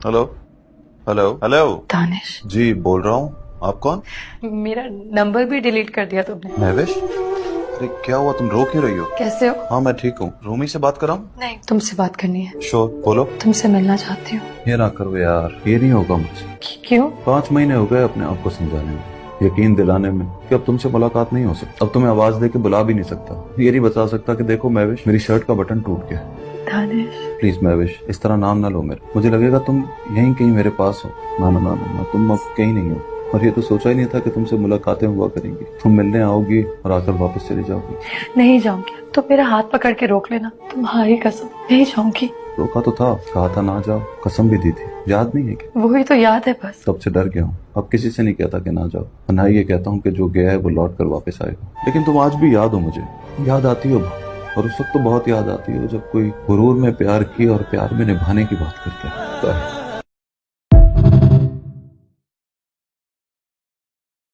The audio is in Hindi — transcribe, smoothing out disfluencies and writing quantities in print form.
हेलो। Hello hello. दानिश, जी बोल रहा हूँ। आप कौन? मेरा नंबर भी डिलीट कर दिया तुमने। महविश, अरे क्या हुआ, तुम रो क्यों रही हो? कैसे हो? हाँ मैं ठीक हूँ। रूमी से बात कराऊँ? नहीं, तुमसे बात करनी है। श्योर, बोलो। तुमसे मिलना चाहती हूँ। ये ना करो यार, ये नहीं होगा मुझसे। क्यों? 5 महीने हो गए अपने आप को समझाने में, यकीन दिलाने में कि अब तुमसे मुलाकात नहीं हो सकती। अब तुम्हें आवाज दे के बुला भी नहीं सकता, ये नहीं बता सकता कि देखो महविश, मेरी शर्ट का बटन टूट गया। दानिश, प्लीज महविश, इस तरह नाम ना लो मेरे। मुझे लगेगा तुम यहीं कहीं मेरे पास हो। ना ना ना ना, ना तुम अब कहीं नहीं हो। और ये तो सोचा ही नहीं था कि तुमसे मुलाकातें हुआ करेंगी। तुम मिलने आओगी और आकर वापस चली जाओगी। नहीं जाऊंगी। तो मेरा हाथ पकड़ के रोक लेना, तुम्हारी कसम नहीं जाऊंगी। रोका तो था, कहा था ना जाओ, कसम भी दी थी, याद नहीं है क्या? वही तो याद है बस। तब से डर गया हूँ, अब किसी से नहीं कहता कि ना जाओ, और ना ही ये कहता हूँ कि जो गया है वो लौट कर वापस आएगा। लेकिन तुम आज भी याद हो मुझे, याद आती हो बहुत। और उस वक्त तो बहुत याद आती हो जब कोई गुरूर में प्यार की और प्यार में निभाने की बात करता है।